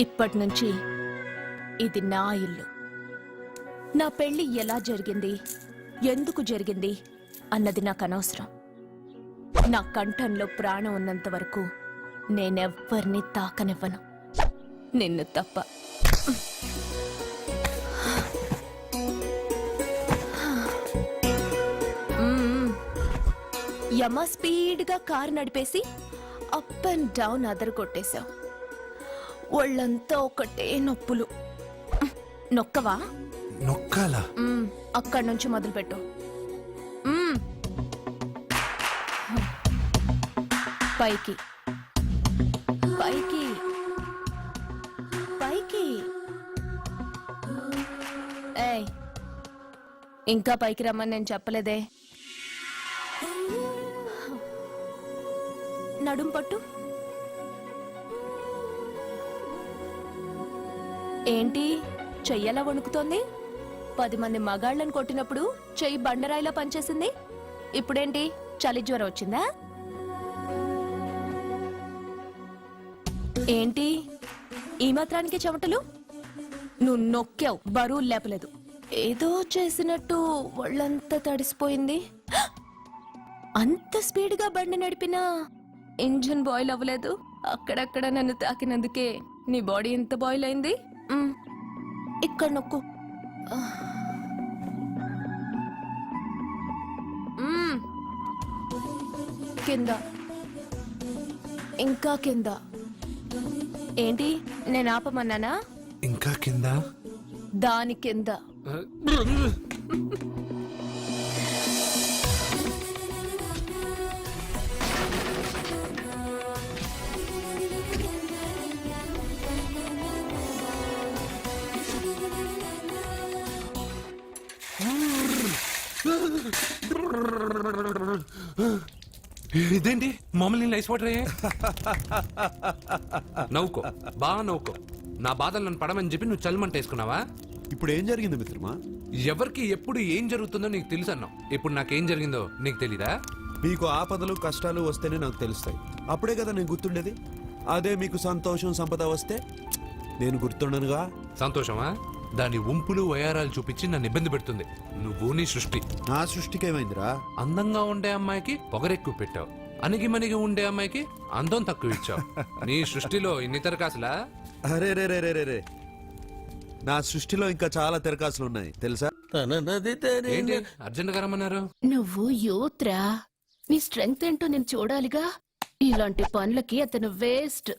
ఇప్పటినుంచి ఇది నా ఇల్లు. నా పెళ్లి ఎలా జరిగింది, ఎందుకు జరిగింది అన్నది నాకు అనవసరం. నా కంఠంలో ప్రాణం ఉన్నంత వరకు నేనెవ్వరిని తాకనివ్వను, నిన్ను తప్ప. యమ స్పీడ్గా కారు నడిపేసి అప్ అండ్ డౌన్ అదరు కొట్టేశావు. ఒళ్ళంతా ఒకటే నొప్పులు. నొక్కవా? నొక్కాలా? అక్కడి నుంచి మొదలుపెట్టు. పైకి పైకి పైకి. ఏయ్, ఇంకా పైకి రమ్మని నేను చెప్పలేదే. నడుం పట్టు. ఏంటి చెయ్యలా వణుకుతోంది? 10 మంది మగాళ్ళని కొట్టినప్పుడు చెయ్యి బండరాయిలా పనిచేసింది. ఇప్పుడేంటి చలి జ్వరం వచ్చిందా? ఏంటి ఈ మాత్రానికి చెమటలు? నువ్వు నొక్కావు, బరువు లేపలేదు. ఏదో చేసినట్టు ఒళ్ళంతా తడిసిపోయింది. అంత స్పీడ్గా బండి నడిపినా ఇంజిన్ బాయిల్ అవ్వలేదు. అక్కడక్కడ నన్ను తాకినందుకే నీ బాడీ ఎంత బాయిల్ అయింది. ఇక్కడ నొక్కు. కింద, ఇంకా కింద. ఏంటి నేను ఆపమన్నానా? ఇంకా కింద, దాని కింద. ఇదేంటి మామూలు నీళ్ళు ఐస్ వాటర్ అయ్యే? నవ్వుకో, బాగా నవ్వుకో. నా బాధలు నన్ను పడమని చెప్పి నువ్వు చల్మంట వేసుకున్నావా? ఇప్పుడు ఏం జరిగింది మిత్రమా? ఎవరికి ఎప్పుడు ఏం జరుగుతుందో నీకు తెలుసు అన్నావు. ఇప్పుడు నాకేం జరిగిందో నీకు తెలీదా? మీకు ఆపదలు కష్టాలు వస్తేనే నాకు తెలుస్తాయి. అప్పుడే కదా నేను గుర్తుండేది. అదే మీకు సంతోషం సంపద వస్తే నేను గుర్తుండనుగా. సంతోషమా? దాని ఉంపులు వయారాలు చూపించి నన్ను ఇబ్బంది పెడుతుంది. నువ్వు నీ సృష్టి. నా సృష్టికి ఏమైందిరా? అందంగా ఉండే అమ్మాయికి పొగరెక్కువ పెట్టావు, అణిగిమణిగి ఉండే అమ్మాయికి అందం తక్కువ ఇచ్చావు. నీ సృష్టిలో ఇన్ని తరకాసులా? అరే రే రే రే రే, నా సృష్టిలో ఇంకా చాలా తెరకాసులు ఉన్నాయి తెలుసా? ఏంటి అర్జెంట్ గా రమ్మన్నారు? నువ్వు యూత్రా, నీ స్ట్రెంగ్త్ ఏంటో నేను చూడాలిగా. ఇలాంటి పనులకి అతను వేస్ట్.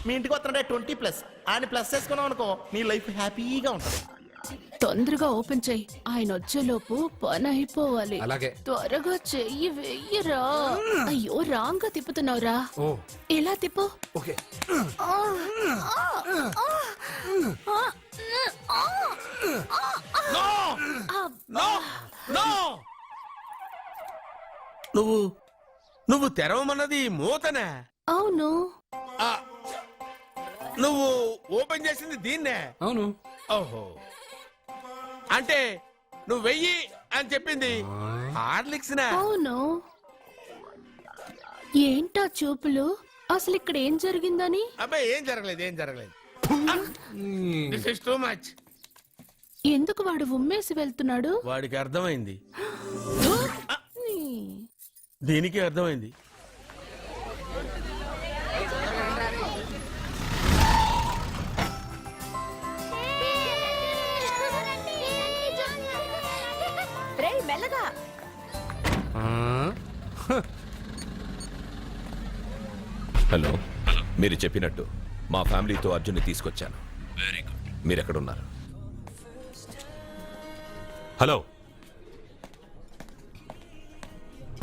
మీ ఇంటికి వస్తుండే 20+ ఆయన ప్లస్ చేసుకున్నాం అనుకో, నీ లైఫ్ హ్యాపీగా ఉంటుంది. తొందరగా ఓపెన్ చెయ్యి, ఆయన వచ్చేలోపు పని అయిపోవాలి. అలాగే. త్వరగా చెయ్యి వెయ్యరా. అయ్యో రాంగ్ గా తిప్పుతున్నావురా. ఓ, ఎలా తిప్పు. ఓకే. నువ్వు తెరవమన్నది మూతనే. అవును. నువ్వు ఓపెన్ చేసింది దీన్నే. అవును. ఓహో, అంటే నువ్వు వెయ్యి అని చెప్పింది హార్లిక్స్. అవును. ఏంటా చూపులు? అసలు ఇక్కడ ఏం జరిగిందని? అబ్బాయి ఏం జరగలేదు, ఏం జరగలేదు. This is too much. ఎందుకు వాడు ఉమ్మేసి వెళ్తున్నాడు? వాడికి అర్థమైంది, దీనికి అర్థమైంది. మెల్లగా. హలో, మీరు చెప్పినట్టు మా ఫ్యామిలీతో అర్జున్ని తీసుకొచ్చాను. Very good. మీరెక్కడున్నారు? హలో,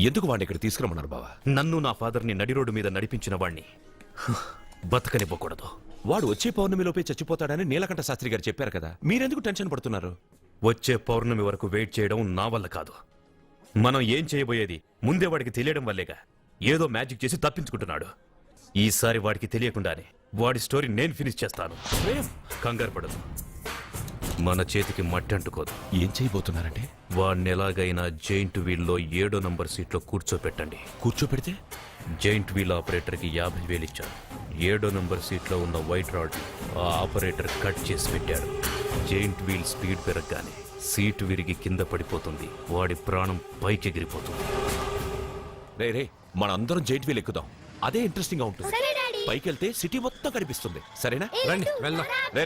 ఎందుకు వాడిని ఇక్కడ తీసుకురమ్మన్నారు బావా? నన్ను నా ఫాదర్ని నడి రోడ్డు మీద నడిపించిన వాణ్ణి బతకనివ్వకూడదు. వాడు వచ్చే పౌర్ణమిలోపే చచ్చిపోతాడని నీలకంఠ శాస్త్రి గారు చెప్పారు కదా, మీరెందుకు టెన్షన్ పడుతున్నారు? వచ్చే పౌర్ణమి వరకు వెయిట్ చేయడం నా వల్ల కాదు. మనం ఏం చేయబోయేది ముందే వాడికి తెలియడం వల్లేగా. ఏదో మ్యాజిక్ చేసి తప్పించుకుంటున్నాడు. ఈసారి వాడికి తెలియకుండానే వాడి స్టోరీ నేను ఫినిష్ చేస్తాను. కంగారు పడదు. మన చేతికి మట్టి అంటుకోదు. ఏం చేయబోతున్నారంటే? వాడిని ఎలాగైనా జైంట్ వీల్లో 7వ నంబర్ సీట్లో కూర్చోపెట్టండి. కూర్చోపెడితే జైంట్ వీల్ ఆపరేటర్కి 50,000 ఇచ్చారు. 7వ నంబర్ సీట్లో ఉన్న వైట్ రాడ్ ఆ ఆపరేటర్ కట్ చేసి పెట్టాడు. జైంట్ వీల్ స్పీడ్ పెరగగానే సీటు విరిగి కింద పడిపోతుంది. వాడి ప్రాణం పైకి ఎగిరిపోతుంది. రే మనందరం జైంట్ వీల్ ఎక్కుదాం. అదే ఇంట్రెస్టింగ్ గా ఉంటుంది. పైకి వెళ్తే సిటీ మొత్తం కనిపిస్తుంది. సరేనా? రండి వెళ్దాం. రే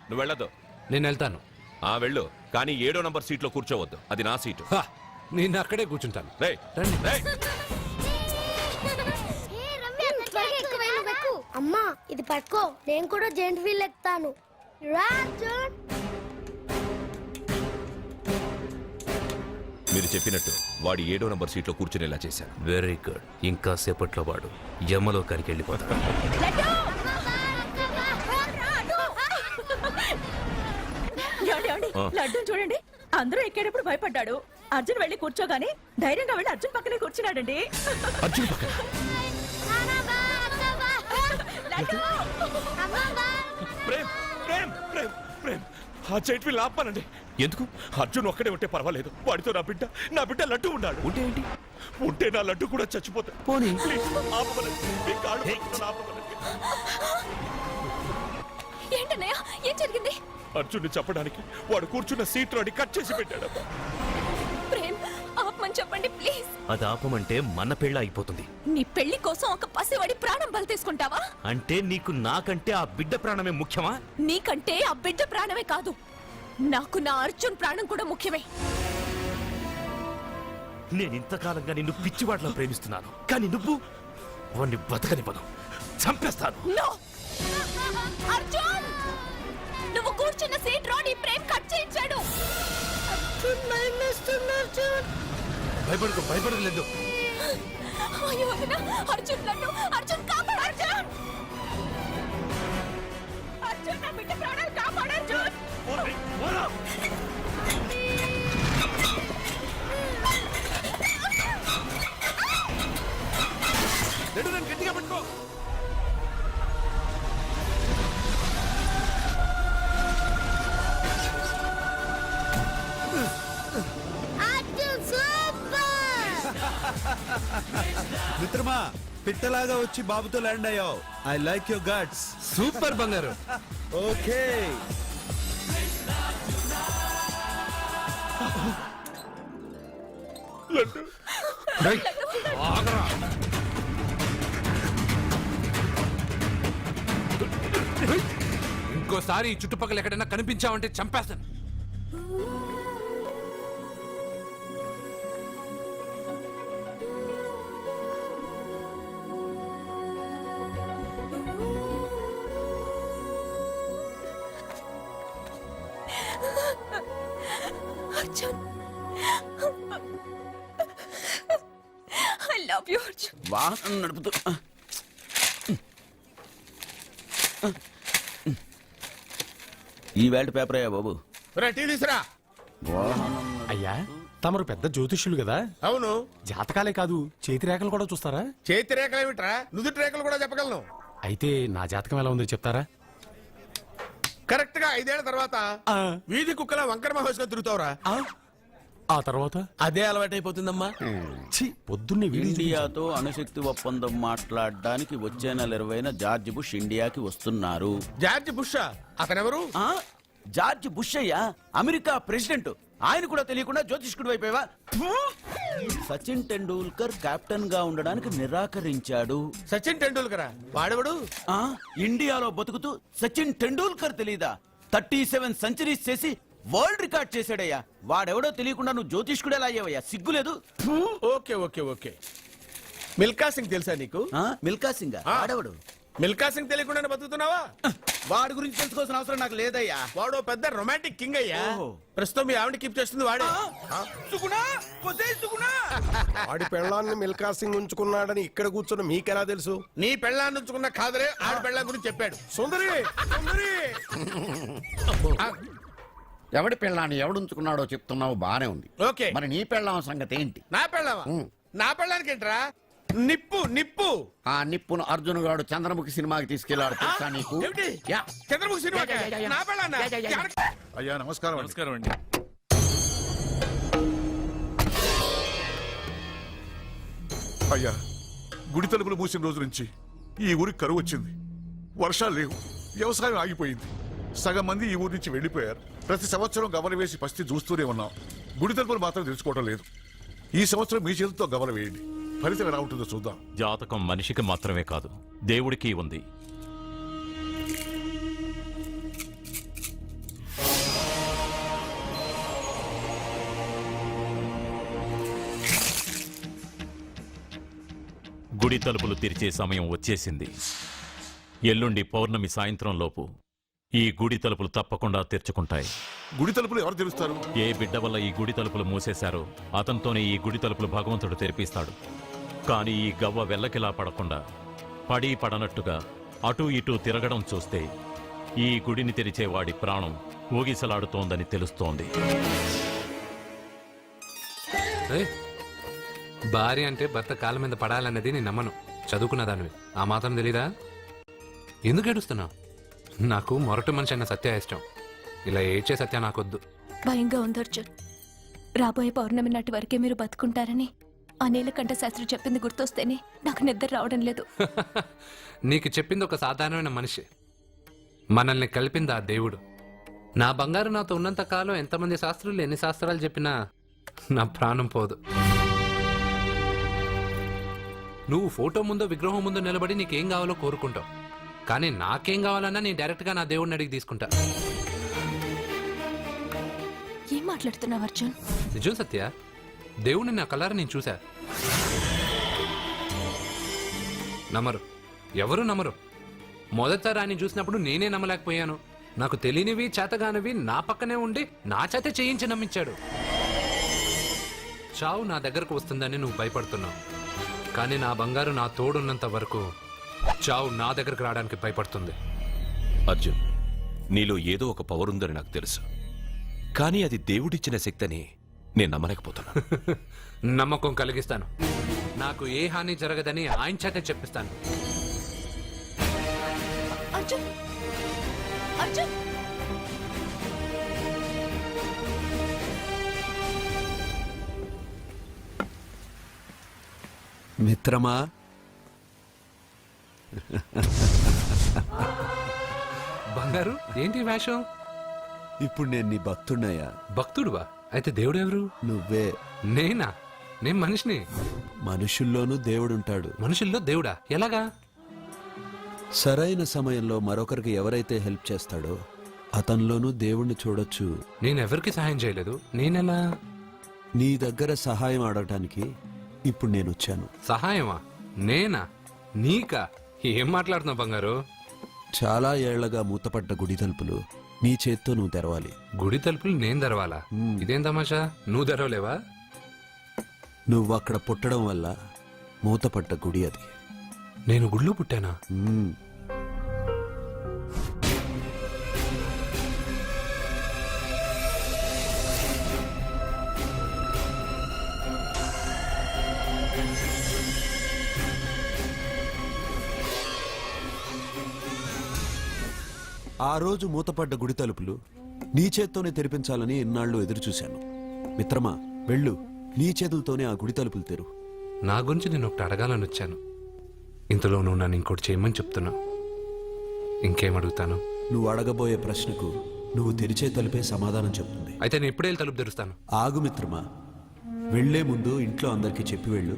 నువ్వు వెళ్ళదు. నేను వెళ్తాను. వెళ్ళు, కానీ 7వ నంబర్ సీట్లో కూర్చోవద్దు. అది నా సీటు. హా, నేను అక్కడే కూర్చుంటాను. రే రండి. అమ్మా ఇది పట్టుకో, నేను కూడా జెంట్ వీల్ ఎక్కుతాను. రా అర్జున్. మీరు చెప్పినట్టు వాడి 7వ నంబర్ సీట్లో కూర్చునేలా చేశాను. Very good. ఇంకా సేపట్లో వాడు యమలోకానికి వెళ్ళిపోతాడు. లడ్డు చూడండి, అందరూ ఎక్కేటప్పుడు భయపడ్డాడు. అర్జున్ వెళ్ళి కూర్చోగానే ధైర్యంగా వెళ్ళి అర్జున్ పక్కనే కూర్చున్నాడండి. అర్జున్ పక్కన ప్రేమ్ ప్రేమ్ ప్రేమ్ ప్రేమ్ ఆ జైంట్ వీల్ ఆపానండి. ఎందుకు? అర్జున్ ఒక్కడే ఉంటే పర్వాలేదు. వాడితో నా బిడ్డ లడ్డు ఉన్నాడు. ఉంటే ఏంటి? ఉంటే నా లడ్డు కూడా చచ్చిపోతా. పోనీ. ప్లీజ్, ఆపమనండి. మీ కాళ్ళు పట్టుకొని ఆపమనండి. ఏంటన్నయ్య, ఏం జరిగింది? అర్జున్ని చెప్పడానికి వాడు కూర్చున్న సీట్ రాడి కట్ చేసి పెట్టాడు. ప్రేమ్, ఆపమని చెప్పండి ప్లీజ్. అది ఆపమంటే మన పెళ్ళ అయిపోతుంది. నీ పెళ్లి కోసం ఒక పసివాడి ప్రాణం బలి తీసుకుంటావా? అంటే నీకు నాకంటే ఆ బిడ్డ ప్రాణమే ముఖ్యమా? నీకంటే ఆ బిడ్డ ప్రాణమే కాదు, నాకు నా అర్జున్ ప్రాణం కూడా ముఖ్యమే. నేను ఇంతకాలంగా నిన్ను పిచ్చివాట్లా ప్రేమిస్తున్నాను, కానీ నువ్వు వాడిని బతకనివ్వను, చంపేస్తాను. నో! అర్జున్, నువ్వు కూర్చున్న సీట్ రాడ్ ఈ ప్రేమ్ కట్ చేయించాడు. భయపడలేదు. అయ్యో వదినా, అర్జున్ లడ్డు, అర్జున్ కాపాడు, అర్జున్! అర్జున్, నా బిడ్డ ప్రాణాలు కాపాడు, అర్జున్! గట్టిగా పట్టుకో. అర్జున్ సూపర్. మిత్రమా, పిట్టలాగా వచ్చి బాబుతో ల్యాండ్ అయ్యావు. I like your guts. Super బంగారు. ఓకే. రేయ్, ఆగరా. ఇంకోసారి ఈ చుట్టుపక్కల ఎక్కడైనా కనిపించావంటే చంపేస్తాను. Arjun, I love you Arjun. వాహనం నడుపుతూ ఈ వేల్ట్ పేపర్ అయ్యా బాబు. తీసురా. అయ్యా తమరు పెద్ద జ్యోతిష్యులు కదా, అవును. జాతకాలే కాదు చేతి రేఖలు కూడా చూస్తారా? చేతి రేఖలు ఏమిట్రా, నుదుటి రేఖలు కూడా చెప్పగలను. అయితే నా జాతకం ఎలా ఉందో చెప్తారా? కరెక్ట్ గా 5 ఏళ్ల తర్వాత వీధి కుక్కల వంకర మహోత్సవం తిరుగుతావురా. ఆ తర్వాత అదే అలవాటైపోతుందమ్మా. ఛీ, పొద్దున్నే వీడియో ఇండియాతో అణుశక్తి ఒప్పందం మాట్లాడడానికి వచ్చే నెల 20న జార్జ్ బుష్ ఇండియాకి వస్తున్నారు. జార్జ్ బుష్ అతనెవరు? ఆ? జార్జ్ బుష్ అయ్యా, అమెరికా ప్రెసిడెంట్. ఆయన కూడా తెలియకుండా జ్యోతిష్కుడు వైపోయావా? సచిన్ టెండూల్కర్ కెప్టెన్ గా ఉండడానికి నిరాకరించాడు. సచిన్ టెండూల్కర్ వాడెవడు? ఆ? ఇండియాలో బతుకుతూ సచిన్ టెండూల్కర్ తెలీదా? 37 సెంచరీస్ చేసి వరల్డ్ రికార్డ్ చేశాడయ్యా. వాడెవడో తెలియకుండా నువ్వు జ్యోతిష్కుడు ఎలా అయ్యావయ్యా? సిగ్గులేదు? Okay okay okay. Milkha Singh తెలుసా నీకు? మిల్కా సింగ్ వాడెవడు? మిల్కా సింగ్ తెలియకుండా బతుకుతున్నావా? వాడి గురించి తెలుసుకోవాల్సిన అవసరం నాకు లేదయ్యా. వాడు పెద్ద రొమాంటిక్ కింగ్ అయ్యా. ఓహో. ప్రస్తుతం మీ ఆవిడ కీప్ చేస్తుంది వాడే. వాడి పెళ్ళాన్ని మిల్కా సింగ్ ఉంచుకున్నాడని ఇక్కడ కూర్చున్న మీకెలా తెలుసు? నీ పెళ్ళాన్ని ఉంచుకున్న కాదరే ఆడి పెళ్ళాం గురించి చెప్పాడు. సుందరి సుందరి ఎవడి పెళ్ళాన్ని ఎవడుంచుకున్నాడో చెప్తున్నావు బానే ఉంది. ఓకే, మరి నీ పెళ్ళాం సంగతి ఏంటి? నా పెళ్ళావా? నా పెళ్ళానికి ఏంట్రా? నిప్పు నిప్పు ఆ నిప్పును అర్జున్ గాడు చంద్రముఖి సినిమాకి తీసుకెళ్లాడు తెలుసా నీకు ఏమిటి యా. చంద్రబాబు సినిమా నా పెళ్ళాన్నా? అయ్యా నమస్కారం నమస్కారం అండి. అయ్యా గుడి తలుపులు మూసిన రోజు నుంచి ఈ ఊరికి కరువు వచ్చింది. వర్షాలు లేవు, వ్యవసాయం ఆగిపోయింది. సగం మంది ఈ ఊరి నుంచి వెళ్ళిపోయారు. ప్రతి సంవత్సరం గవల వేసి పరిస్థితి చూస్తూనే ఉన్నాం. గుడి తలుపులు మాత్రం తెలుసుకోవడం లేదు. ఈ సంవత్సరం మీ చేతితో గవల వేయండి, ఫలితం ఎలా ఉంటుందో చూద్దాం. జాతకం మనిషికి మాత్రమే కాదు, దేవుడికి ఉంది. గుడి తలుపులు తెరిచే సమయం వచ్చేసింది. ఎల్లుండి పౌర్ణమి సాయంత్రంలోపు ఈ గుడి తలుపులు తప్పకుండా తెరుచుకుంటాయి. గుడి తలుపులు ఎవరు తెలుస్తారు? ఏ బిడ్డ వల్ల ఈ గుడి తలుపులు మూసేశారో అతనితోనే ఈ గుడి తలుపులు భగవంతుడు తెరిపిస్తాడు. కానీ ఈ గవ్వ వెల్లకిలా పడకుండా పడి పడనట్టుగా అటూ ఇటూ తిరగడం చూస్తే ఈ గుడిని తెరిచే వాడి ప్రాణం ఊగిసలాడుతోందని తెలుస్తోంది. ఏయ్, భార్య అంటే భర్త కాళ్ళ మీద పడాలన్నది నేను నమ్మను. చదువుకున్న దానివి ఆ మాత్రం తెలీదా? ఎందుకు ఏడుస్తున్నావు? నాకు మొరటి మనిషి అన్న సత్య ఇష్టం. ఇలా ఏడ్చే సత్య నాకొద్దు. భయంగా ఉంది అర్జున్. రాబోయే పౌర్ణమి నాటి వరకే మీరు బతుకుంటారని ఆ నీలకంఠ శాస్త్రి చెప్పింది గుర్తొస్తేనే నాకు నిద్ర రావడం లేదు. నీకు చెప్పింది ఒక సాధారణమైన మనిషి, మనల్ని కలిపింది ఆ దేవుడు. నా బంగారు నాతో ఉన్నంత కాలం ఎంతమంది శాస్త్రులు ఎన్ని శాస్త్రాలు చెప్పినా నా ప్రాణం పోదు. నువ్వు ఫోటో ముందో విగ్రహం ముందో నిలబడి నీకేం కావాలో కోరుకుంటావు. కానీ నాకేం కావాలన్నా నేను డైరెక్ట్గా నా దేవుడిని అడిగి తీసుకుంటా. ఏం మాట్లాడుతున్నావు అర్జున్? నిజం సత్య, దేవుడిని నా కళ్ళారా నేను చూశా. నమ్మరు, ఎవరు నమ్మరు. మొదటిసారి ఆయన చూసినప్పుడు నేనే నమ్మలేకపోయాను. నాకు తెలియనివి చేతగానివి నా పక్కనే ఉండి నా చేత చేయించి నమ్మించాడు. చావు నా దగ్గరకు వస్తుందని నువ్వు భయపడుతున్నావు, కానీ నా బంగారు నా తోడున్నంత వరకు చావు నా దగ్గరకు రావడానికి భయపడుతుంది. అర్జున్, నీలో ఏదో ఒక పవర్ ఉందని నాకు తెలుసు, కానీ అది దేవుడిచ్చిన శక్తిని నేను నమ్మలేకపోతున్నా. నమ్మకం కలిగిస్తాను. నాకు ఏ హాని జరగదని ఆయన చేత చెప్పిస్తాను. అర్జున్, అర్జున్, మిత్రమా, బంగారు ఏంటి ఈ వేషం? ఇప్పుడు నేను నీ భక్తుడినయ్యా. భక్తుడువా? అయితే దేవుడు ఎవరు? నువ్వే. నేనా? నేను మనిషిని. మనుషుల్లోనూ దేవుడుంటాడు. మనుషుల్లో దేవుడా? ఎలాగా? సరైన సమయంలో మరొకరికి ఎవరైతే హెల్ప్ చేస్తాడో అతనిలోనూ దేవుణ్ణి చూడొచ్చు. నేనెవరికి సహాయం చేయలేదు. నేనెలా? నీ దగ్గర సహాయం అడగటానికి ఇప్పుడు నేను వచ్చాను. సహాయమా? నేనా? నీకా? ఏం మాట్లాడుతున్నావు బంగారు? చాలా ఏళ్లగా మూతపడ్డ గుడి తలుపులు నీ చేత్తో నువ్వు తెరవాలి. గుడి తలుపులు నేను తెరవాలా? ఇదేం తమాషా? నువ్వు తెరవలేవా? నువ్వు అక్కడ పుట్టడం వల్ల మూతపడ్డ గుడి అది. నేను గుడిలో పుట్టానా? ఆ రోజు మూతపడ్డ గుడి తలుపులు నీ చేత్తోనే తెరిపించాలని ఎన్నాళ్ళు ఎదురుచూశాను. మిత్రమా, వెళ్ళు, నీ చేతులతోనే ఆ గుడి తలుపులు తెరు. నా గురించి నేను ఒకటి అడగాలని వచ్చాను. ఇంతలో నువ్వు నన్ను ఇంకోటి చేయమని చెప్తున్నావు. ఇంకేం అడుగుతాను? నువ్వు అడగబోయే ప్రశ్నకు నువ్వు తెరిచే తలుపే సమాధానం చెప్తుంది. అయితే నేను ఇప్పుడే తలుపు తెరుస్తాను. ఆగు మిత్రమా, వెళ్లే ముందు ఇంట్లో అందరికీ చెప్పి వెళ్ళు.